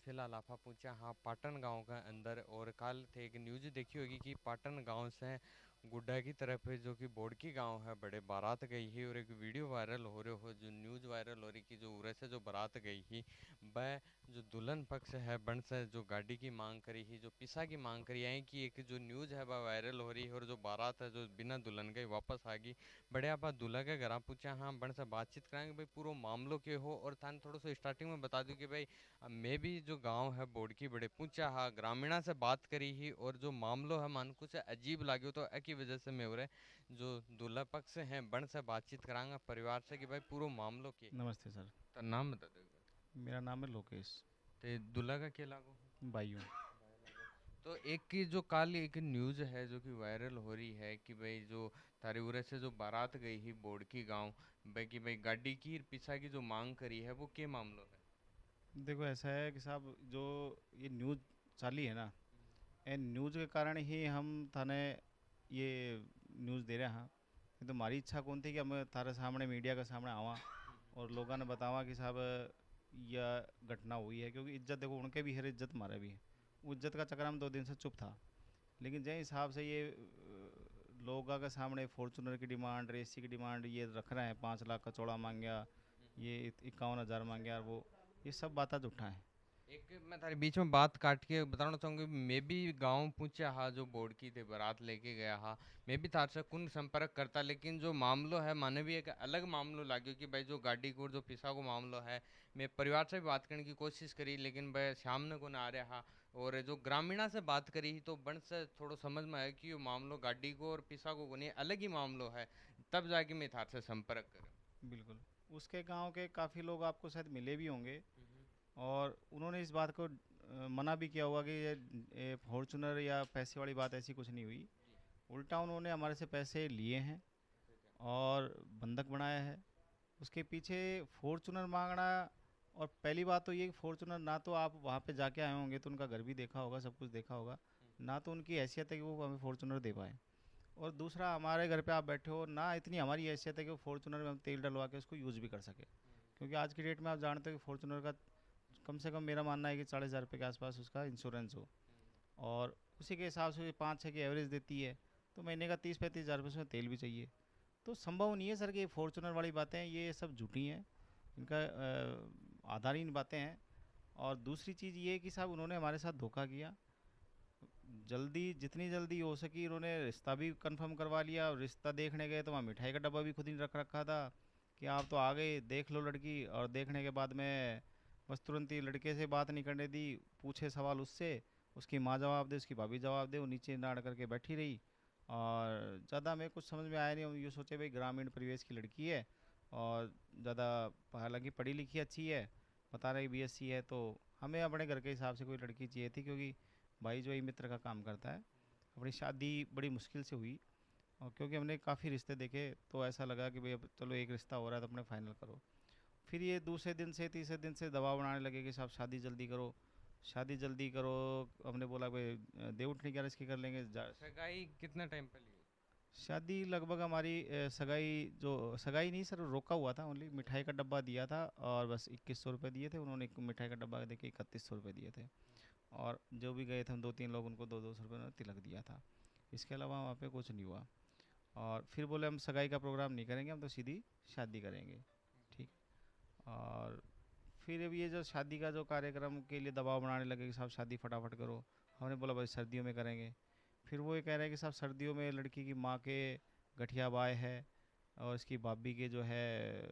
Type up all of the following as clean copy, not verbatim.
फिलहाल आप पहुंचे हाँ पाटन गांव का अंदर। और कल थे एक न्यूज़ देखी होगी कि पाटन गांव से गुड्डा की तरफ है जो कि बोडकी गांव है बड़े बारात गई है। और एक वीडियो वायरल हो रहे हो जो न्यूज़ वायरल हो रही कि जो उरे से जो बारात गई ही वह जो दुल्हन पक्ष है बन से जो गाड़ी की मांग करी ही जो पिसा की मांग करी है कि एक जो न्यूज़ है वह वायरल हो रही है। और जो बारात है जो बिना दुल्हन के वापस आ गई बड़े आप दूल्हा के घर पूछा हाँ बन से बातचीत कराएंगे भाई पूरा मामलो के हो। और थाने थोड़ा सा स्टार्टिंग में बता दूं कि भाई मैं भी जो गांव है बोडकी बड़े पूछा हाँ ग्रामीणा से बात करी ही। और जो मामलो है मान कुछ अजीब लागो तो एक वजह से मैं उरे जो दूल्हा पक्ष हैं बन से बातचीत करांगा परिवार से कि भाई पूरा मामलो के नमस्ते सर। तो नाम बता दो एक बार। मेरा नाम है लोकेश। ते दूल्हा का क्या लागो बायू। भाई लागो। तो एक की जो कल एक न्यूज़ है जो कि वायरल हो रही है कि भाई जो थारे उरे से जो बारात गई ही बोडकी गांव भाई कि भाई गाड़ी की पिसा की जो मांग करी है वो के मामलो है। देखो ऐसा है कि साहब जो ये न्यूज़ चाली है ना, ये न्यूज़ के कारण ही हम थाने ये न्यूज़ दे रहे हैं। नहीं तो हमारी इच्छा कौन थी कि हम थारे सामने मीडिया के सामने आवा और लोगों ने बतावा कि साहब यह घटना हुई है, क्योंकि इज्जत देखो उनके भी है, इज्जत हमारे भी है। वो इज्जत का चक्कर हम 2 दिन से चुप था। लेकिन जिस हिसाब से ये लोगों के सामने फॉर्चूनर की डिमांड, रेसी की डिमांड ये रख रहे हैं, 5 लाख का चौड़ा मांग गया, ये 51 हज़ार मांग गया, और वो ये सब बातें झूठा है। एक मैं तारे बीच में बात काट के बताना चाहूंगी मैं भी गांव पूछा हा जो बोडकी थे बारात लेके गया हा। मैं भी तार से कुन संपर्क करता लेकिन जो मामलो है माने भी एक अलग मामलो लाग्यो कि भाई जो गाड़ी को जो पिसा को मामलो है। मैं परिवार से भी बात करने की कोशिश करी लेकिन भाई सामने को ना आ रहा हा। और जो ग्रामीणा से बात करी तो बन से थोड़ा समझ में आया कि ये मामलो गाड़ी को और पिसा को नहीं अलग ही मामलो है। तब जाके मैं तार से संपर्क करूँ। बिल्कुल। उसके गांव के काफ़ी लोग आपको शायद मिले भी होंगे, और उन्होंने इस बात को मना भी किया होगा कि ये फॉर्चूनर या पैसे वाली बात ऐसी कुछ नहीं हुई। जी। उल्टा उन्होंने हमारे से पैसे लिए हैं और बंधक बनाया है। उसके पीछे फॉर्चूनर मांगना, और पहली बात तो ये कि फॉर्चूनर ना तो आप वहाँ पे जाके आए होंगे तो उनका घर भी देखा होगा, सब कुछ देखा होगा, ना तो उनकी हैसियत है कि वो हमें फॉर्चूनर दे पाए। और दूसरा, हमारे घर पे आप बैठे हो ना, इतनी हमारी हैसियत है कि वो फॉर्चूनर में हम तेल डलवा के उसको यूज़ भी कर सके। क्योंकि आज की डेट में आप जानते हो कि फॉर्चूनर का कम से कम मेरा मानना है कि 40,000 रुपये के आसपास उसका इंश्योरेंस हो, और उसी के हिसाब से 5-6 की एवरेज देती है, तो महीने का 30-35 हज़ार रुपये उसमें तेल भी चाहिए। तो संभव नहीं है सर कि ये फॉर्चूनर वाली बातें ये सब झूठी हैं, इनका आधारहीन बातें हैं। और दूसरी चीज़ ये कि साहब उन्होंने हमारे साथ धोखा किया। जल्दी, जितनी जल्दी हो सकी उन्होंने रिश्ता भी कंफर्म करवा लिया, और रिश्ता देखने गए तो वहाँ मिठाई का डब्बा भी खुद ही रख रखा था कि आप तो आ गए देख लो लड़की। और देखने के बाद में बस तुरंत ही लड़के से बात नहीं करने दी, पूछे सवाल उससे, उसकी माँ जवाब दे, उसकी भाभी जवाब दे, वो नीचे नाड़ करके बैठी रही। और ज़्यादा मेरे कुछ समझ में आया नहीं, हम ये सोचे भाई ग्रामीण परिवेश की लड़की है, और ज़्यादा हालांकि पढ़ी लिखी अच्छी है, बता रही बीएससी है, तो हमें अपने घर के हिसाब से कोई लड़की चाहिए थी, क्योंकि भाई जो ही मित्र का काम करता है। अपनी शादी बड़ी मुश्किल से हुई, और क्योंकि हमने काफ़ी रिश्ते देखे तो ऐसा लगा कि भाई अब चलो एक रिश्ता हो रहा है तो अपने फाइनल करो। फिर ये दूसरे दिन से तीसरे दिन से दबाव बनाने लगे कि साहब शादी जल्दी करो, शादी जल्दी करो। हमने बोला भाई दे उठनी क्या इसकी कर लेंगे सगाई कितना टाइम पहले हुई। शादी लगभग हमारी सगाई, जो सगाई नहीं सर, रोका हुआ था, ओनली मिठाई का डब्बा दिया था, और बस 2100 रुपये दिए थे उन्होंने, एक मिठाई का डब्बा दे के 3100 रुपये दिए थे। और जो भी गए थे हम 2-3 लोग, उनको 200-200 रुपये उन्होंने तिलक दिया था। इसके अलावा वहाँ पे कुछ नहीं हुआ। और फिर बोले हम सगाई का प्रोग्राम नहीं करेंगे, हम तो सीधी शादी करेंगे। ठीक है। और फिर अब ये जो शादी का जो कार्यक्रम के लिए दबाव बनाने लगे कि साहब शादी फटाफट करो। हमने बोला भाई सर्दियों में करेंगे। फिर वो ये कह रहे हैं कि साहब सर्दियों में लड़की की माँ के गठिया बाय है, और इसकी भाभी के जो है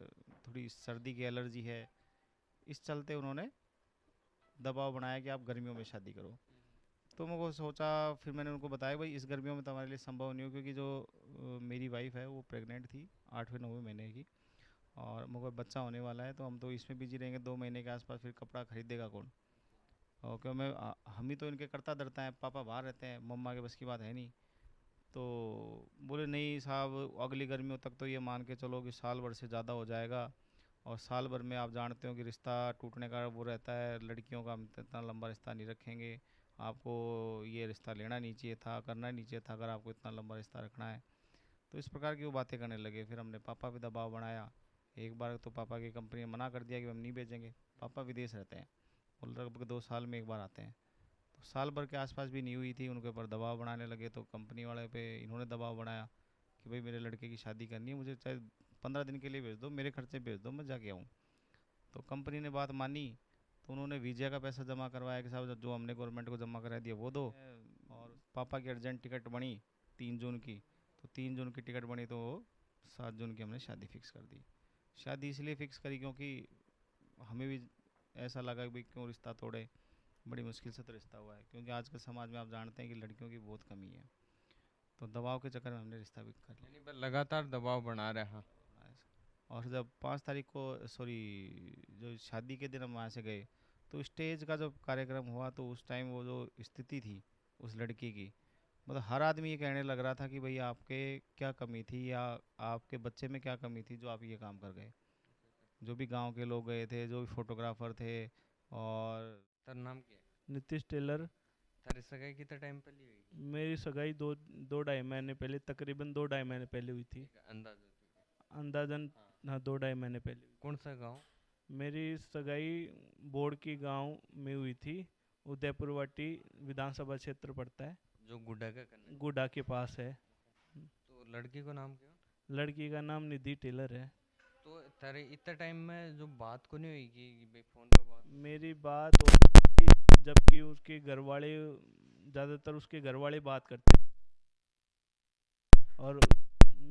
थोड़ी सर्दी की एलर्जी है। इस चलते उन्होंने दबाव बनाया कि आप गर्मियों में शादी करो। तो मेरे को सोचा, फिर मैंने उनको बताया भाई इस गर्मियों में तो हमारे लिए संभव नहीं हो, क्योंकि जो मेरी वाइफ है वो प्रेग्नेंट थी 8वें 9वें महीने की, और मेरे को बच्चा होने वाला है, तो हम तो इसमें बिजी रहेंगे 2 महीने के आसपास, फिर कपड़ा खरीदेगा कौन। और क्यों मैं हम ही तो इनके करता धरता है, पापा बाहर रहते हैं, मम्मा के बस की बात है नहीं। तो बोले नहीं साहब अगली गर्मियों तक तो ये मान के चलो कि साल भर से ज़्यादा हो जाएगा, और साल भर में आप जानते हो कि रिश्ता टूटने का वो रहता है लड़कियों का, हम तो इतना लंबा रिश्ता नहीं रखेंगे। आपको ये रिश्ता लेना नहीं चाहिए था, करना नहीं चाहिए था, अगर आपको इतना लंबा रिश्ता रखना है। तो इस प्रकार की वो बातें करने लगे। फिर हमने पापा पे दबाव बनाया। एक बार तो पापा की कंपनी ने मना कर दिया कि हम नहीं भेजेंगे, पापा विदेश रहते हैं, वो लगभग 2 साल में एक बार आते हैं। तो साल भर के आसपास भी नहीं हुई थी, उनके ऊपर दबाव बनाने लगे, तो कंपनी वाले पे इन्होंने दबाव बनाया कि भाई मेरे लड़के की शादी करनी है, मुझे चाहे 15 दिन के लिए भेज दो, मेरे खर्चे भेज दो, मैं जाके आऊँ। तो कंपनी ने बात मानी, तो उन्होंने वीज़ा का पैसा जमा करवाया कि साहब जो हमने गवर्नमेंट को जमा करा दिया वो दो। और पापा की अर्जेंट टिकट बनी 3 जून की, तो 3 जून की टिकट बनी, तो 7 जून की हमने शादी फिक्स कर दी। शादी इसलिए फिक्स करी क्योंकि हमें भी ऐसा लगा कि भाई क्यों रिश्ता तोड़े, बड़ी मुश्किल से तो रिश्ता हुआ है, क्योंकि आजकल समाज में आप जानते हैं कि लड़कियों की बहुत कमी है। तो दबाव के चक्कर में हमने रिश्ता भी कर यानी बस लगातार दबाव बना रहा। लिया। और जब 5 तारीख को, सॉरी, जो शादी के दिन हम वहाँ से गए, तो स्टेज का जो कार्यक्रम हुआ, तो उस टाइम वो जो स्थिति थी उस लड़की की, मतलब हर आदमी ये कहने लग रहा था कि भाई आपके क्या कमी थी, या आपके बच्चे में क्या कमी थी जो आप ये काम कर गए। जो भी गांव के लोग गए थे, जो भी फोटोग्राफर थे। और तेरा नाम क्या है? नीतीश टेलर। तेरी सगाई कितने टाइम पहले हुई? मेरी सगाई दो दो ढाई महीने पहले, तकरीबन 2 ढाई महीने पहले हुई थी। ठीक है, अंदाजा ठीक है। अंदाजन हाँ। हाँ, 2 ढाई महीने पहले हुई कौन सा गांव? थी। मेरी सगाई बोर्ड की गांव में हुई थी। उदयपुर वाटी विधानसभा क्षेत्र पड़ता है, जो गुड्डा का करने। गुडा के पास है। तो लड़की को नाम क्या? लड़की का नाम निधि टेलर है। तो तेरे इतने टाइम में जो बात को नहीं हुई कि भाई फोन पे बात हो? मेरी बात होती थी, जबकि उसके घर वाले, ज़्यादातर उसके घर वाले बात करते, और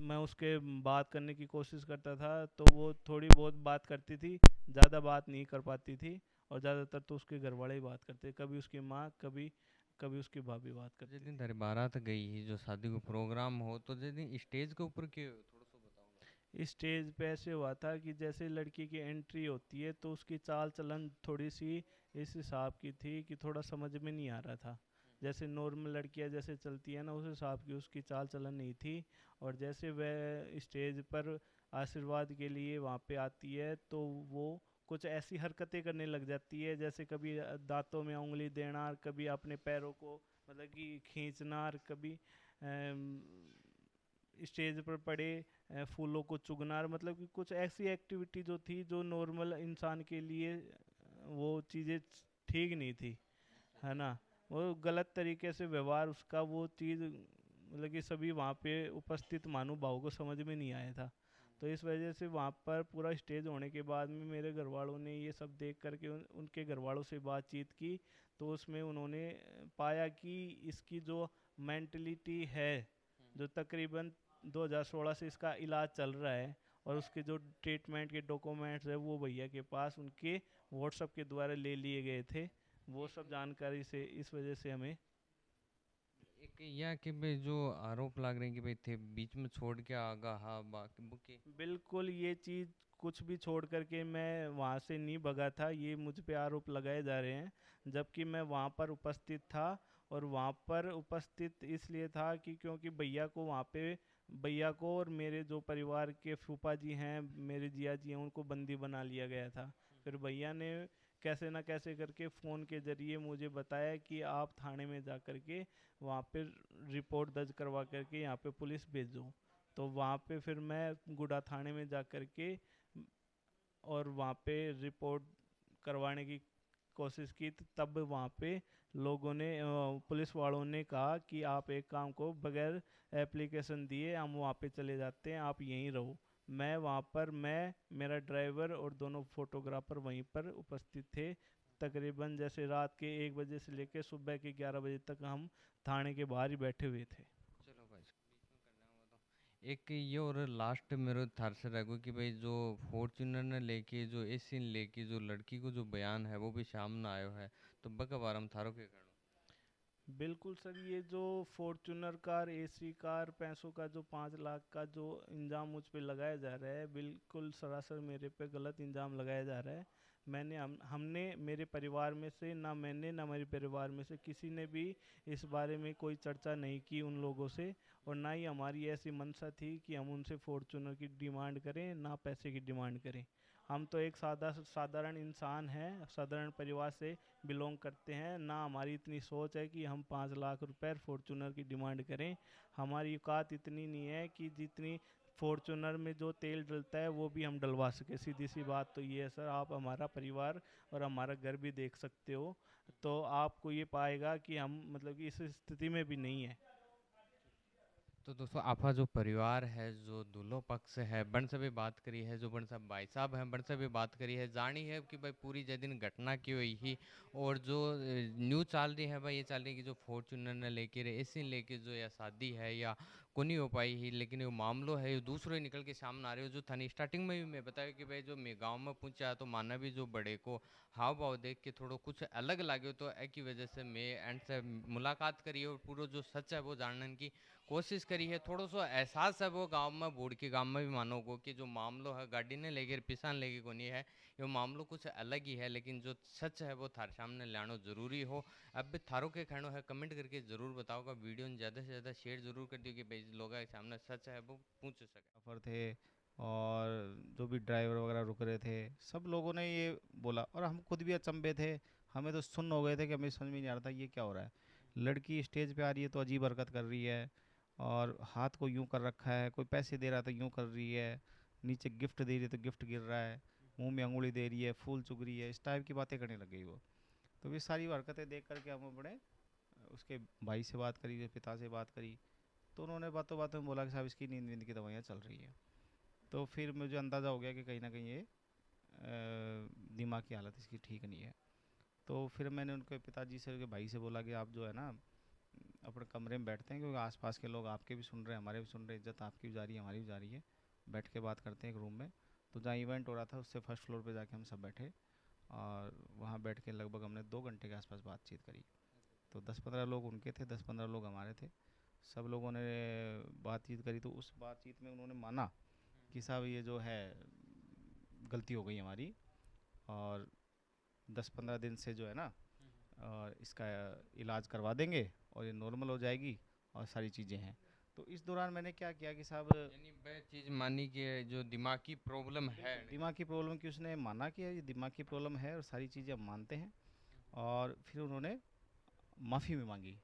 मैं उसके बात करने की कोशिश करता था, तो वो थोड़ी बहुत बात करती थी, ज़्यादा बात नहीं कर पाती थी। और ज़्यादातर तो उसके घर वाले ही बात करते, कभी उसकी माँ, कभी कभी उसकी भाभी बात जिस करती दिन थी। तेरी बारात गई ही, जो शादी को प्रोग्राम हो, तो जिस दिन स्टेज के ऊपर क्यों थोड़ा सा बताऊंगा? इस स्टेज पे ऐसे हुआ था कि जैसे लड़की की एंट्री होती है, तो उसकी चाल चलन थोड़ी सी इस हिसाब की थी कि थोड़ा समझ में नहीं आ रहा था। जैसे नॉर्मल लड़कियां जैसे चलती है ना, उस हिसाब की उसकी चाल चलन नहीं थी। और जैसे वह स्टेज पर आशीर्वाद के लिए वहाँ पे आती है, तो वो कुछ ऐसी हरकतें करने लग जाती है, जैसे कभी दांतों में उंगली देना, और कभी अपने पैरों को मतलब कि खींचना, और कभी स्टेज पर पड़े फूलों को चुगना, और मतलब कि कुछ ऐसी एक्टिविटी जो थी, जो नॉर्मल इंसान के लिए वो चीज़ें ठीक नहीं थी, है ना। वो गलत तरीके से व्यवहार उसका, वो चीज़ मतलब कि सभी वहाँ पे उपस्थित महानुभावों को समझ में नहीं आया था। तो इस वजह से वहाँ पर पूरा स्टेज होने के बाद में मेरे घर वालों ने ये सब देख करके उनके घर वालों से बातचीत की। तो उसमें उन्होंने पाया कि इसकी जो मेंटलिटी है, जो तकरीबन 2016 से इसका इलाज चल रहा है, और उसके जो ट्रीटमेंट के डॉक्यूमेंट्स है वो भैया के पास उनके व्हाट्सएप के द्वारा ले लिए गए थे। वो सब जानकारी से इस वजह से हमें। एक यह कि भाई जो आरोप लग रहे हैं कि भाई थे बीच में छोड़ के आगा, हाँ बाकी बुके। बिल्कुल, ये चीज़ कुछ भी छोड़ करके मैं वहाँ से नहीं भगा था, ये मुझ पे आरोप लगाए जा रहे हैं। जबकि मैं वहाँ पर उपस्थित था, और वहाँ पर उपस्थित इसलिए था कि क्योंकि भैया को वहाँ पे, भैया को और मेरे जो परिवार के फूफा जी हैं, मेरे जिया जी हैं, उनको बंदी बना लिया गया था। फिर भैया ने कैसे ना कैसे करके फ़ोन के ज़रिए मुझे बताया कि आप थाने में जा कर के वहाँ पे रिपोर्ट दर्ज करवा करके यहाँ पे पुलिस भेजो। तो वहाँ पे फिर मैं गुड़ा थाने में जा कर के और वहाँ पे रिपोर्ट करवाने की कोशिश की, तो तब वहाँ पे लोगों ने पुलिस वालों ने कहा कि आप एक काम को बगैर एप्लीकेशन दिए हम वहाँ पे चले जाते हैं, आप यहीं रहो। मैं वहाँ पर, मैं, मेरा ड्राइवर और दोनों फोटोग्राफर वहीं पर उपस्थित थे। तकरीबन जैसे रात के 1 बजे से लेकर सुबह के 11 बजे तक हम थाने के बाहर ही बैठे हुए थे। चलो भाई, बीच में करना हुआ तो एक ये, और लास्ट मेरे थार से रह गई कि भाई जो फॉर्च्यूनर ने लेके जो ए सीन लेके जो लड़की को जो बयान है वो भी सामने आयो है, तो बका बारम थारो के करो? बिल्कुल सर, ये जो फॉर्चूनर कार, एसी कार, पैसों का जो 5 लाख का जो इंजाम मुझ पे लगाया जा रहा है, बिल्कुल सरासर मेरे पे गलत इंजाम लगाया जा रहा है। हमने मेरे परिवार में से, ना मैंने ना मेरे परिवार में से किसी ने भी इस बारे में कोई चर्चा नहीं की उन लोगों से। और ना ही हमारी ऐसी मंशा थी कि हम उनसे फॉर्चूनर की डिमांड करें, ना पैसे की डिमांड करें। हम तो एक साधारण इंसान हैं, साधारण परिवार से बिलोंग करते हैं। ना हमारी इतनी सोच है कि हम 5 लाख रुपए फॉर्चूनर की डिमांड करें। हमारी औकात इतनी नहीं है कि जितनी फॉर्चूनर में जो तेल डलता है वो भी हम डलवा सके। सीधी सी बात तो ये है सर, आप हमारा परिवार और हमारा घर भी देख सकते हो, तो आपको ये पाएगा कि हम मतलब कि इस स्थिति में भी नहीं है। तो दोस्तों आपका जो परिवार है, जो दूल्हो पक्ष है, बन से भी बात करी है, जो बन साहब भाई साहब हैं बन से भी बात करी है, जानी है कि भाई पूरी जै दिन घटना की हुई ही, और जो न्यूज़ चल रही है भाई ये चल रही है कि जो फॉर्चूनर ने लेके इसी लेके जो या शादी है या को नहीं हो पाई ही, लेकिन ये मामलो है ये दूसरे ही निकल के सामने आ रहे हो। जो थानी स्टार्टिंग में भी मैं बताया कि भाई जो मैं गाँव में पहुंचा तो माना भी जो बड़े को हाव भाव देख के थोड़ा कुछ अलग लगे, तो एक की वजह से मैं एंड से मुलाकात करी और पूरा जो सच है वो जानने की कोशिश करी है। थोड़ा सा एहसास है वो गांव में, बूढ़ के गांव में भी मानो को कि जो मामलो है गाड़ी ने लेके पिसान लेके को नहीं है, ये मामलो कुछ अलग ही है, लेकिन जो सच है वो थारे सामने लाना जरूरी हो। अब भी थारो के कहना है कमेंट करके जरूर बताओगा, वीडियो ने ज़्यादा से ज़्यादा शेयर जरूर कर दियो कि भाई लोगों के सामने सच है वो पूछ सके। सफ़र थे, और जो भी ड्राइवर वगैरह रुक रहे थे, सब लोगों ने ये बोला, और हम खुद भी अचंभे थे। हमें तो सुन्न हो गए थे कि हमें समझ में नहीं आ रहा था ये क्या हो रहा है। लड़की स्टेज पे आ रही है तो अजीब हरकत कर रही है, और हाथ को यूं कर रखा है, कोई पैसे दे रहा तो यूं कर रही है, नीचे गिफ्ट दे रही है तो गिफ्ट गिर रहा है, मुंह में अंगुली दे रही है, फूल चुग रही है, इस टाइप की बातें करने लग गई वो। तो ये सारी हरकतें देख करके हम अपने उसके भाई से बात करी, पिता से बात करी, तो उन्होंने बातों बातों में बोला कि साहब इसकी नींद वींद की दवाइयाँ चल रही हैं। तो फिर मुझे अंदाज़ा हो गया कि कहीं ना कहीं ये दिमाग की हालत इसकी ठीक नहीं है। तो फिर मैंने उनके पिताजी से, उनके भाई से बोला कि आप जो है ना अपने कमरे में बैठते हैं, क्योंकि आसपास के लोग आपके भी सुन रहे हैं, हमारे भी सुन रहे हैं, इज्जत आपकी भी जा रही है, हमारी भी जा रही है, बैठ के बात करते हैं एक रूम में। तो जहाँ इवेंट हो रहा था उससे फर्स्ट फ्लोर पे जाके हम सब बैठे, और वहाँ बैठ के लगभग हमने 2 घंटे के आसपास बातचीत करी। तो 10-15 लोग उनके थे, 10-15 लोग हमारे थे, सब लोगों ने बातचीत करी। तो उस बातचीत में उन्होंने माना कि साहब ये जो है गलती हो गई हमारी, और 10-15 दिन से जो है ना इसका इलाज करवा देंगे और ये नॉर्मल हो जाएगी, और सारी चीज़ें हैं। तो इस दौरान मैंने क्या किया कि साहब यानी वह चीज़ मानी कि जो दिमाग की प्रॉब्लम है। बिल्कुल दिमाग की प्रॉब्लम की उसने माना कि ये दिमाग की प्रॉब्लम है, और सारी चीज़ें हम मानते हैं। और फिर उन्होंने माफ़ी भी मांगी,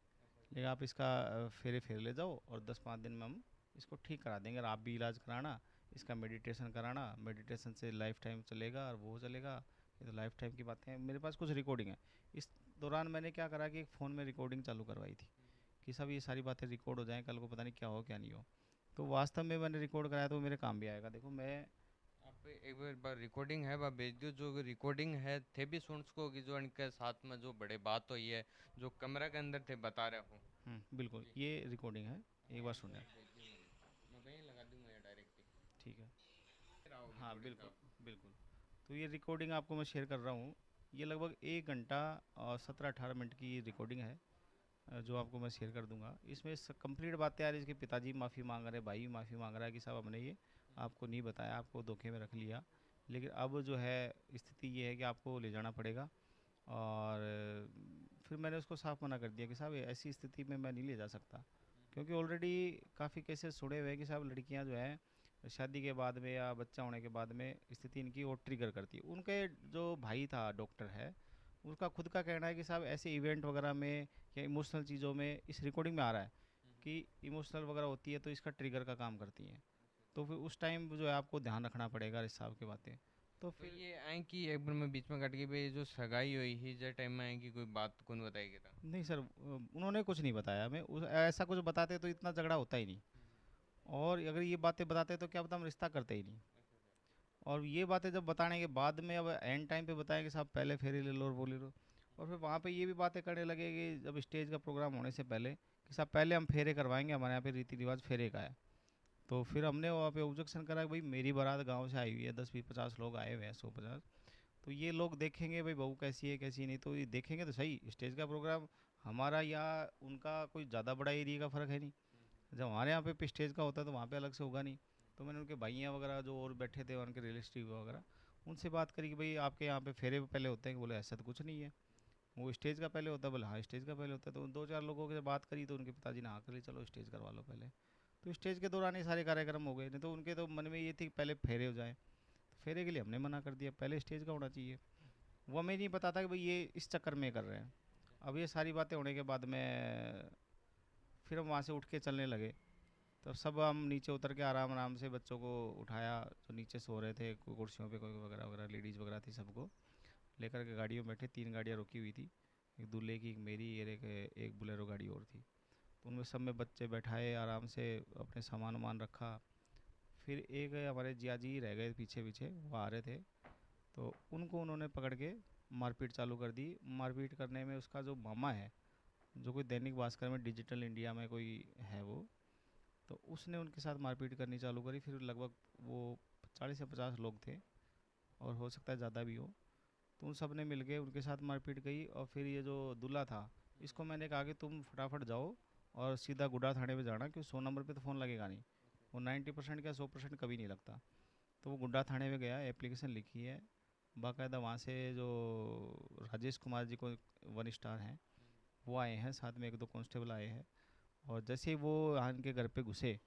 लेकिन आप इसका फेरे फेर ले जाओ, और 10-5 दिन में हम इसको ठीक करा देंगे, और आप भी इलाज कराना, इसका मेडिटेशन कराना, मेडिटेशन से लाइफ टाइम चलेगा, और वो चलेगा। ये तो लाइफ टाइम की बातें हैं, मेरे पास कुछ रिकॉर्डिंग है। इस दौरान मैंने क्या करा कि एक फ़ोन में रिकॉर्डिंग चालू करवाई थी कि सब ये सारी बातें रिकॉर्ड हो जाएं, कल को पता नहीं क्या हो क्या नहीं हो। तो वास्तव में मैंने रिकॉर्ड कराया तो वो मेरे काम भी आएगा। देखो मैं आप एक बार रिकॉर्डिंग है वह भेज दो, जो रिकॉर्डिंग है थे भी सुन सको कि जो इनके साथ में जो बड़े बात हुई है, जो कमरा के अंदर थे बता रहे हो। बिल्कुल ये रिकॉर्डिंग है, एक बार सुने। मैं वहीं लगा दूंगा ये डायरेक्ट ही। ठीक है। फिर आओ हाँ रिकॉर्डिंग बिल्कुल का। बिल्कुल। तो ये रिकॉर्डिंग आपको मैं शेयर कर रहा हूँ। ये लगभग 1 घंटा और 17-18 मिनट की रिकॉर्डिंग है, जो आपको मैं शेयर कर दूंगा। इसमें कंप्लीट बातें आ रही है, इसके पिताजी माफ़ी मांग रहे हैं, भाई भी माफ़ी मांग रहा है कि साहब हमने ये आपको नहीं बताया, आपको धोखे में रख लिया, लेकिन अब जो है स्थिति ये है कि आपको ले जाना पड़ेगा। और फिर मैंने उसको साफ मना कर दिया कि साहब ऐसी स्थिति में मैं नहीं ले जा सकता, क्योंकि ऑलरेडी काफ़ी केसेस सुने हुए हैं कि साहब लड़कियां जो हैं शादी के बाद में या बच्चा होने के बाद में स्थिति इनकी और ट्रिगर करती है। उनके जो भाई था डॉक्टर है, उसका खुद का कहना है कि साहब ऐसे इवेंट वगैरह में या इमोशनल चीज़ों में, इस रिकॉर्डिंग में आ रहा है कि इमोशनल वगैरह होती है तो इसका ट्रिगर का काम करती हैं। तो फिर उस टाइम जो है आपको ध्यान रखना पड़ेगा इस हिसाब की बातें। तो तो फिर ये आए कि एक बार मैं बीच में कट गई भाई, जो सगाई हुई ही जब टाइम में आए कि कोई बात कौन बताएगी था। नहीं सर, उन्होंने कुछ नहीं बताया हमें। ऐसा कुछ बताते तो इतना झगड़ा होता ही नहीं, और अगर ये बातें बताते तो क्या पता हम रिश्ता करते ही नहीं। और ये बातें जब बताने के बाद में अब एंड टाइम पे बताएंगे साहब पहले फेरे ले लो और वो ले लो, और फिर वहाँ पे ये भी बातें करने लगे कि जब स्टेज का प्रोग्राम होने से पहले कि साहब पहले हम फेरे करवाएंगे, हमारे यहाँ पे रीति रिवाज फेरे का है। तो फिर हमने वहाँ पे ऑब्जेक्शन करा कि भाई मेरी बारात गांव से आई हुई है, 10-20-50 लोग आए हुए हैं, 100-50, तो ये लोग देखेंगे भाई बहू कैसी है कैसी नहीं, तो ये देखेंगे तो सही स्टेज का प्रोग्राम हमारा या उनका कोई ज़्यादा बड़ा एरिया का फ़र्क है नहीं। जब हमारे यहाँ पे स्टेज का होता है तो वहाँ पे अलग से होगा नहीं। तो मैंने उनके भाइयाँ वगैरह जो और बैठे थे, उनके रिलेटिव वगैरह, उनसे बात करी कि भाई आपके यहाँ पे फेरे पहले होते हैं, कि बोले ऐसा तो कुछ नहीं है, वो स्टेज का पहले होता है। बोले हाँ स्टेज का पहले होता है। तो उन 2-4 लोगों से बात करी तो उनके पिताजी ने हाँ कर ली, चलो स्टेज करवा लो पहले। तो स्टेज के दौरान ये सारे कार्यक्रम हो गए, नहीं तो उनके तो मन में ये थी कि पहले फेरे हो जाए। तो फेरे के लिए हमने मना कर दिया, पहले स्टेज का होना चाहिए। वो हमें नहीं पता था कि भाई ये इस चक्कर में कर रहे हैं। अब ये सारी बातें होने के बाद में फिर हम वहाँ से उठ के चलने लगे। तब सब हम नीचे उतर के आराम आराम से बच्चों को उठाया, जो नीचे सो रहे थे कुर्सियों पे, कोई वगैरह वगैरह लेडीज़ वगैरह थी, सबको लेकर के गाड़ियों में बैठे। 3 गाड़ियाँ रुकी हुई थी, एक दूल्हे की, एक मेरी, और एक बुलेरो गाड़ी और थी। तो उनमें सब में बच्चे बैठाए, आराम से अपने सामान वामान रखा। फिर एक हमारे जिया जी रह गए पीछे पीछे, वो आ रहे थे, तो उनको उन्होंने पकड़ के मारपीट चालू कर दी। मारपीट करने में उसका जो मामा है, जो कोई दैनिक भास्कर में डिजिटल इंडिया में कोई है वो, तो उसने उनके साथ मारपीट करनी चालू करी। फिर लगभग वो 40 से 50 लोग थे, और हो सकता है ज़्यादा भी हो। तो उन सब ने मिल के उनके साथ मारपीट की। और फिर ये जो दूल्हा था, इसको मैंने कहा कि तुम फटाफट जाओ और सीधा गुड्डा थाने पे जाना, क्योंकि 100 नंबर पे तो फ़ोन लगेगा नहीं, वो 90% क्या 100% कभी नहीं लगता। तो वो गुड्डा थाने में गया, एप्लीकेशन लिखी है बाकायदा। वहाँ से जो राजेश कुमार जी को, 1 स्टार हैं, वो आए हैं, साथ में 1-2 कांस्टेबल आए हैं। और जैसे ही वो यहाँ इनके घर पे घुसे,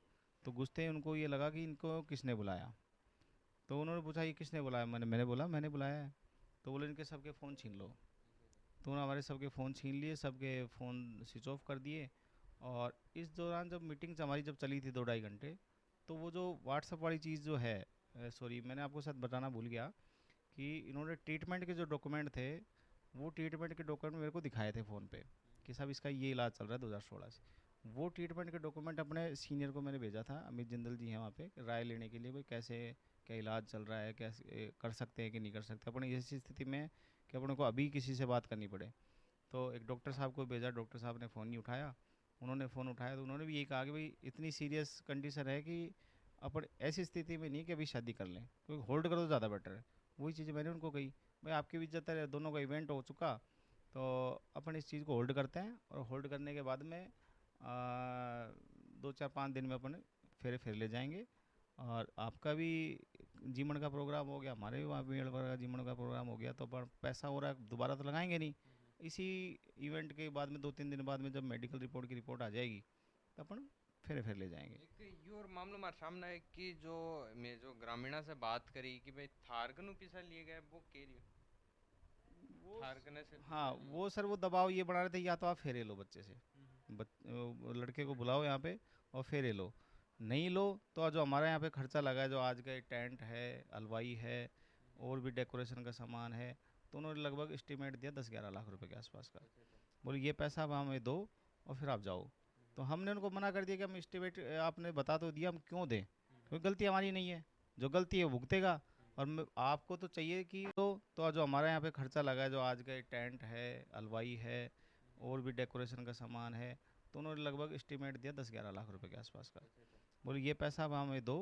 तो घुसते ही उनको ये लगा कि इनको किसने बुलाया। तो उन्होंने पूछा ये किसने बुलाया, मैंने बोला मैंने बुलाया है। तो बोले इनके सबके फ़ोन छीन लो। तो उन्होंने हमारे सबके फ़ोन छीन लिए, सबके फ़ोन स्विच ऑफ कर दिए। और इस दौरान जब मीटिंग हमारी जब चली थी 2-2.5 घंटे, तो वो जो व्हाट्सअप वाली चीज़ जो है, सॉरी मैंने आपको शायद बताना भूल गया, कि इन्होंने ट्रीटमेंट के जो डॉक्यूमेंट थे, वो ट्रीटमेंट के डॉक्यूमेंट मेरे को दिखाए थे फ़ोन पे, कि साहब इसका ये इलाज चल रहा है 2016 से। वो ट्रीटमेंट के डॉक्यूमेंट अपने सीनियर को मैंने भेजा था, अमित जिंदल जी हैं वहाँ पे, राय लेने के लिए, भाई कैसे क्या इलाज चल रहा है, कैसे कर सकते हैं कि नहीं कर सकते अपने ऐसी स्थिति में, कि अपने को अभी किसी से बात करनी पड़े। तो एक डॉक्टर साहब को भेजा, डॉक्टर साहब ने फ़ोन नहीं उठाया। उन्होंने फ़ोन उठाया तो उन्होंने भी यही कहा कि भाई इतनी सीरियस कंडीशन है कि अपन ऐसी स्थिति में नहीं कि अभी शादी कर लें, क्योंकि होल्ड करो तो ज़्यादा बेटर है। वही चीज़ मैंने उनको कही, भाई आपकी भी इज्जत है, दोनों का इवेंट हो चुका, तो अपन इस चीज़ को होल्ड करते हैं, और होल्ड करने के बाद में 2-4-5 दिन में अपन फेरे फिर ले जाएंगे। और आपका भी जीवन का प्रोग्राम हो गया, हमारे भी वहाँ मेड़ का जीवन का प्रोग्राम हो गया, तो अपन पैसा हो रहा है दोबारा तो लगाएंगे नहीं। इसी इवेंट के बाद में 2-3 दिन बाद में जब मेडिकल रिपोर्ट की रिपोर्ट आ जाएगी, तो अपन फिर ले जाएंगे। एक ये और मामलो हमारे सामने है कि जो मैं जो ग्रामीणा से बात करी कि भाई थारकनु पीछा लिए गए, वो कह रही वो थारकने से हाँ, पीछा लिए वो सर वो दबाव ये बना रहे थे, या तो आप फेरे लो बच्चे से, लड़के को बुलाओ यहाँ पे और फेरे लो। नहीं लो तो जो हमारे यहाँ पे खर्चा लगा है, जो आज का टेंट है, हलवाई है, और भी डेकोरेशन का सामान है, तो उन्होंने लगभग एस्टिमेट दिया 10-11 लाख रुपए के आसपास का। बोले ये पैसा आप हमें दो और फिर आप जाओ। तो हमने उनको मना कर दिया कि हम एस्टिमेट आपने बता तो दिया, हम क्यों दें, क्योंकि गलती हमारी नहीं है, जो गलती है वो भुगतेगा। और आपको तो चाहिए कि तो जो हमारे यहाँ पे खर्चा लगा है, जो आज का टेंट है, हलवाई है, और भी डेकोरेशन का सामान है, तो उन्होंने लगभग एस्टिमेट दिया 10-11 लाख रुपए के आसपास का। बोले ये पैसा आप हमें दो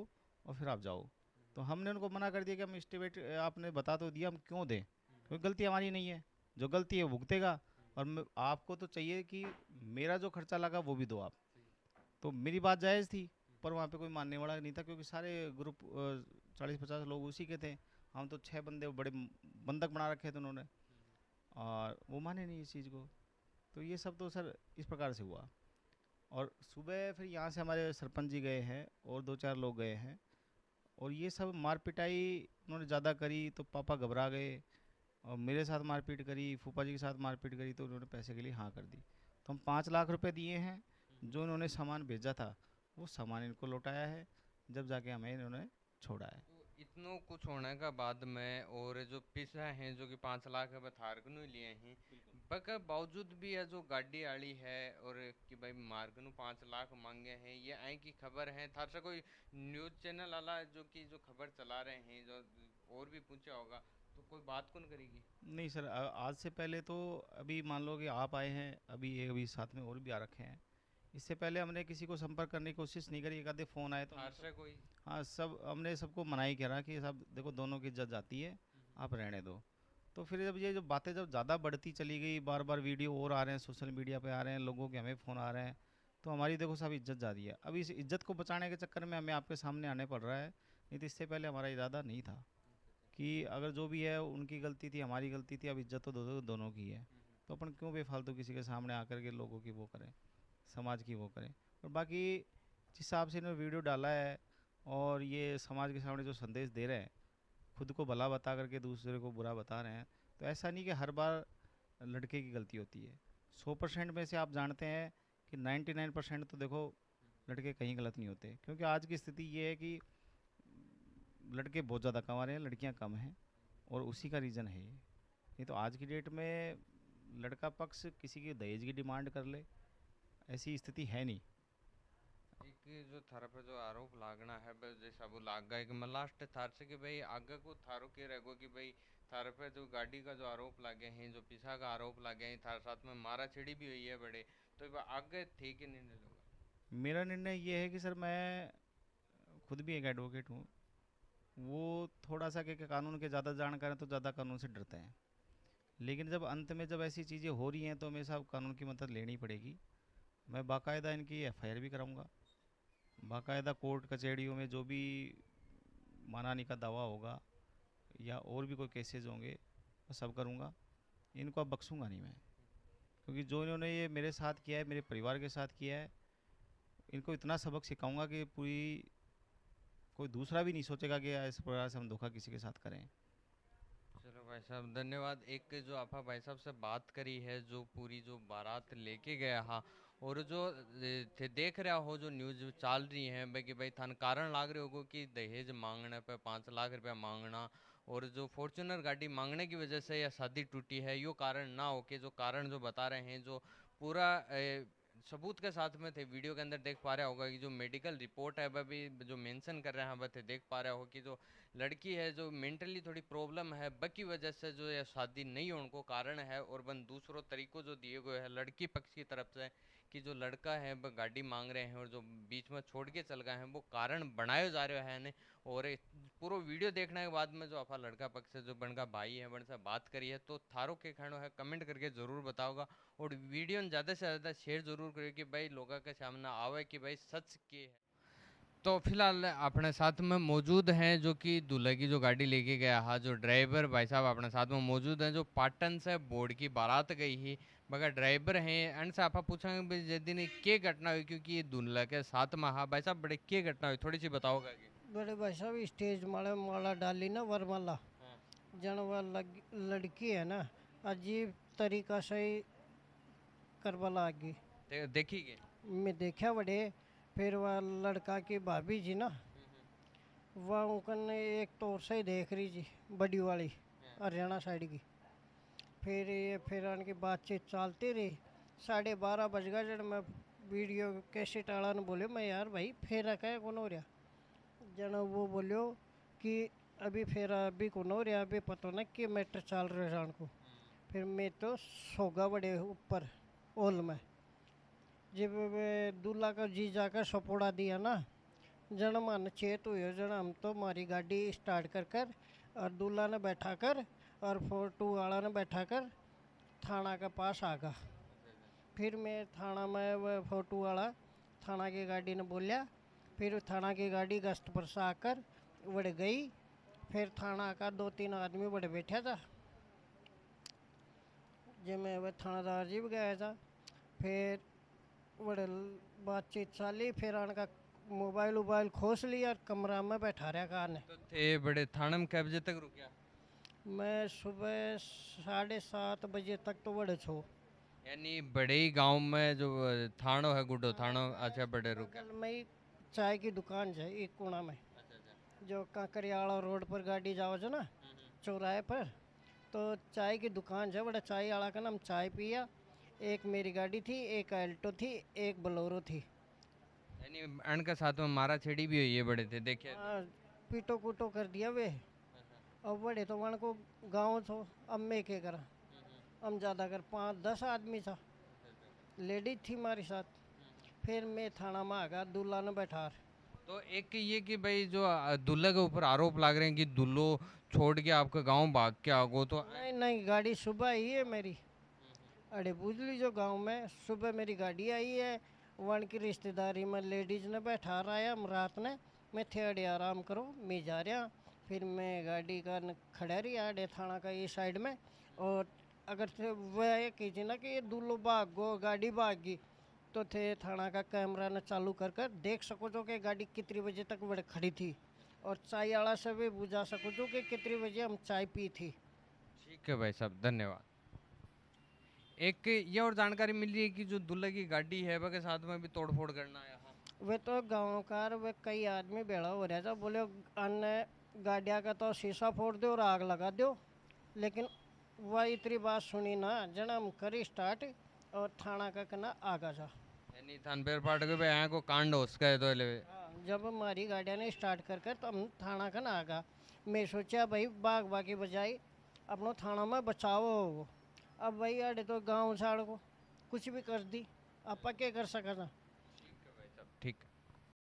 और फिर आप जाओ। तो हमने उनको मना कर दिया कि हम एस्टिमेट आपने बता तो दिया, हम क्यों दें, क्योंकि गलती हमारी नहीं है, जो गलती है वो भुगतेगा। और आपको तो चाहिए कि मेरा जो खर्चा लगा वो भी दो आप। तो मेरी बात जायज़ थी, पर वहाँ पे कोई मानने वाला नहीं था, क्योंकि सारे ग्रुप 40-50 लोग उसी के थे। हम तो 6 बंदे बड़े बंधक बना रखे थे उन्होंने, और वो माने नहीं इस चीज़ को। तो ये सब तो सर इस प्रकार से हुआ। और सुबह फिर यहाँ से हमारे सरपंच जी गए हैं, और 2-4 लोग गए हैं, और ये सब मार पिटाई उन्होंने ज़्यादा करी, तो पापा घबरा गए, और मेरे साथ मारपीट करी, फूफा जी के साथ मारपीट करी, तो उन्होंने पैसे के लिए हाँ कर दी। तो हम 5 लाख रुपए दिए हैं, जो इन्होंने सामान भेजा था वो सामान इनको लौटाया है, जब जाके हमें इन्होंने छोड़ा है। तो इतनो कुछ होने का बाद में और जो पीछे हैं जो कि 5 लाख अब थारकनु ही लिए हैं, बक बावजूद भी ये जो गाड़ी आड़ी है और कि भाई मार्गनु 5 लाख मांगे हैं, ये आई की खबर है थार से कोई न्यूज़ चैनल वाला जो कि जो खबर चला रहे हैं, जो और भी पूछा होगा तो कोई बात कौन करेगी? नहीं सर, आज से पहले तो, अभी मान लो कि आप आए हैं, अभी साथ में और भी आ रखे हैं, इससे पहले हमने किसी को संपर्क करने की कोशिश नहीं करी। एक आधे फ़ोन आए तो थार से कोई हाँ, सब हमने सबको मना ही करा कि सब देखो दोनों की इज्जत जाती है, आप रहने दो। तो फिर जब ये जो बातें जब ज़्यादा बढ़ती चली गई, बार बार वीडियो और आ रहे हैं, सोशल मीडिया पे आ रहे हैं, लोगों के हमें फ़ोन आ रहे हैं, तो हमारी देखो सब इज्जत जा रही है। अब इस इज्जत को बचाने के चक्कर में हमें आपके सामने आने पड़ रहा है, नहीं तो इससे पहले हमारा इरादा नहीं था कि अगर जो भी है उनकी गलती थी, हमारी गलती थी, अब इज्जत तो दोनों की है। तो अपन क्यों बेफालतू किसी के सामने आकर के लोगों की वो करें, समाज की वो करें। और बाकी जिस हिसाब से इन्होंने वीडियो डाला है, और ये समाज के सामने जो संदेश दे रहे हैं, खुद को भला बता करके दूसरे को बुरा बता रहे हैं, तो ऐसा नहीं कि हर बार लड़के की गलती होती है। 100% में से आप जानते हैं कि 99% तो देखो लड़के कहीं गलत नहीं होते, क्योंकि आज की स्थिति ये है कि लड़के बहुत ज़्यादा कमा रहे हैं, लड़कियां कम हैं, और उसी का रीज़न है ये। नहीं तो आज की डेट में लड़का पक्ष किसी की दहेज की डिमांड कर ले, ऐसी स्थिति है नहीं। एक जो थारा पे जो आरोप लागना है जैसा वो लाग गया कि मैं लास्ट थार से कि भाई आगे को थारो के रहेगो कि भाई थारे पे जो गाड़ी का जो आरोप लागे हैं, जो पीछा का आरोप लागे हैं, थारे साथ में मारा छेड़ी भी हुई है बड़े, तो ये आगे थे कि नहीं लोग। मेरा निर्णय ये है कि सर, मैं खुद भी एक एडवोकेट हूँ। वो थोड़ा सा कि कानून के ज़्यादा जानकार हैं तो ज़्यादा कानून से डरते हैं, लेकिन जब अंत में जब ऐसी चीज़ें हो रही हैं तो हमेशा कानून की मदद लेनी पड़ेगी। मैं बाकायदा इनकी एफआईआर भी कराऊंगा, बाकायदा कोर्ट कचहरियों में जो भी मानहानि का दावा होगा या और भी कोई केसेस होंगे मैं सब करूंगा। इनको अब बख्शूंगा नहीं मैं, क्योंकि जो इन्होंने ये मेरे साथ किया है, मेरे परिवार के साथ किया है, इनको इतना सबक सिखाऊंगा कि पूरी कोई दूसरा भी नहीं सोचेगा कि इस प्रकार से हम धोखा किसी के साथ करें। चलो भाई साहब धन्यवाद। एक जो आपा भाई साहब से बात करी है, जो पूरी जो बारात लेके गया हा, और जो थे देख रहा हो जो न्यूज चल रही है भाई कि भाई थान कारण लाग रहे होगो कि दहेज मांगने पे 5 लाख रुपया मांगना, और जो फॉर्च्यूनर गाड़ी मांगने की वजह से या शादी टूटी है, यो कारण ना हो के जो कारण जो बता रहे हैं, जो पूरा सबूत के साथ में थे वीडियो के अंदर देख पा रहा होगा कि जो मेडिकल रिपोर्ट है वह भी जो मेंशन कर रहे हैं वह थे देख पा रहा हो कि जो लड़की है जो मेंटली थोड़ी प्रॉब्लम है, बकी वजह से जो ये शादी नहीं होने को कारण है, और बन दूसरों तरीकों जो दिए गए हैं लड़की पक्ष की तरफ से कि जो लड़का है वह गाड़ी मांग रहे हैं और जो बीच में छोड़ के चल गए हैं वो कारण बनाए जा रहे हैं ने। और पूरा वीडियो देखने के बाद में जो आपा लड़का पक्ष से जो बनका भाई है बन से बात करी है, तो थारो के खानो है कमेंट करके जरूर बताओगा, और वीडियो ज़्यादा से ज़्यादा शेयर जरूर करिए कि भाई लोगों के सामने आवे कि भाई सच के है। तो फिलहाल अपने साथ में मौजूद हैं जो कि दूल्हे की जो गाड़ी लेके गया हा, जो ड्राइवर भाई साहब अपने साथ में मौजूद हैं, जो पाटन से बोर्ड की बारात गई ही मगर ड्राइवर हैं। एंड से आप पूछेंगे भाई जिस दिन क्या घटना हुई, क्योंकि ये दूल्हा के साथ में हा भाई साहब बड़े क्या घटना हुई थोड़ी सी बताओगे कि। बड़े भाई साहब स्टेज माला माला डाली ना वरमाला, हाँ। जन वह लड़की है ना अजीब तरीका से ही करवा लागी। देखी गई। मैं देखा बड़े, फिर वह लड़का की भाभी जी ना वह उनकन एक तौर से ही देख रही जी, बड़ी वाली हरियाणा साइड की। फिर उनकी बातचीत चलती रही, 12:30 बज गया जब मैं वीडियो कैसे टाला ने बोले मैं यार भाई फेरा क्या कौन हो रहा, जन वो बोलियो कि अभी फेरा अभी कौन हो रहा, अभी पता ना कि मैटर चल रहे जान को। फिर मैं तो सोगा बड़े ऊपर ओल में, जब वे दूल्हा का जी जाकर सपोड़ा दिया ना, जन मन चेत हुए, जन हम तो हमारी गाड़ी स्टार्ट कर कर और दूल्हा ने बैठा कर और फोटो वाला ने बैठा कर थाना के पास आ गया। फिर मैं थाना में वह फोटो वाला थाना की गाड़ी ने बोलिया, फिर थाना की गाड़ी गश्त पर से आकर बढ़ गई। फिर थाना का 2-3 आदमी बड़े बैठा था, जिसमें वह थानादार जी भी गया था। फिर बड़े बातचीत चली, फिर उनका मोबाइल वोबाइल खोस लिया और कमरा में बैठा रहा कार ने। तो थे बड़े थाने में कै बजे तक रुकिया। मैं सुबह 7:30 बजे तक तो बड़े छो, यानी बड़े ही गांव में जो थानो है गुड्डो थानो, अच्छा बड़े रुके। बगल में ही चाय की दुकान है एक कोना में, अच्छा अच्छा। जो कांकरियाला रोड पर गाड़ी जाओ जो ना चौराहे पर, तो चाय की दुकान है बड़ा, चाय वाला का नाम चाय पिया। एक मेरी गाड़ी थी, एक अल्टो थी, एक बोलेरो थी। यानी अन के साथ में मारा छेड़ी भी हुई है बड़े थे देखे। हाँ, पीटो कूटो कर दिया वे। अब बड़े तो वन को गाँव थो, अब मैं क्या करा, हम ज़्यादा कर 5-10 आदमी था, लेडीज थी हमारे साथ। फिर मैं थाना में आ गया, दूल्हा ने बैठा। तो एक ये कि भाई जो दूल्हे के ऊपर आरोप लग रहे हैं कि दुल्लो छोड़ के आपका गांव भाग के आगो, तो नहीं नहीं, गाड़ी सुबह आई है मेरी, अरे बुझली जो गांव में सुबह मेरी गाड़ी आई है। वन की रिश्तेदारी में लेडीज ने बैठा रहा हम रात ने, मैं थे अड़े आराम करो मैं जा रहा। फिर मैं गाड़ी का खड़ा रही अड़े थाना का ये साइड में, और अगर थे वह कीजिए ना कि ये दूल्हो भाग गो गाड़ी भाग गई, तो थे थाना का कैमरा ने चालू कर कर देख सको जो कि गाड़ी कितनी बजे तक बड़े खड़ी थी, और चाय वाला से भी बुझा सको जो कि कितनी बजे हम चाय पी थी। ठीक है भाई साहब धन्यवाद। एक ये और जानकारी मिल रही है कि जो दूल्हे की गाड़ी है वह के साथ में भी तोड़फोड़ करना आया। हाँ। वे तो गाँव का वे कई आदमी बेड़ा हो रहा था, बोले अन्य गाड़िया का तो शीशा फोड़ दो और आग लगा दो, लेकिन वह इतनी बात सुनी ना, जन्म करी स्टार्ट और थाना का कना आगा जा। यानी थान पेर पाट के पे को कांड हो सका है तो ले हाँ, जब हमारी गाड़िया ने स्टार्ट कर तो हम थाना का ना आगा। मैं सोचा भाई बाग बाकी बजाई अपनो थाना में बचाओ हो। अब भाई अड़े तो गांव झाड़ को कुछ भी कर दी, आप क्या कर सका था। ठीक।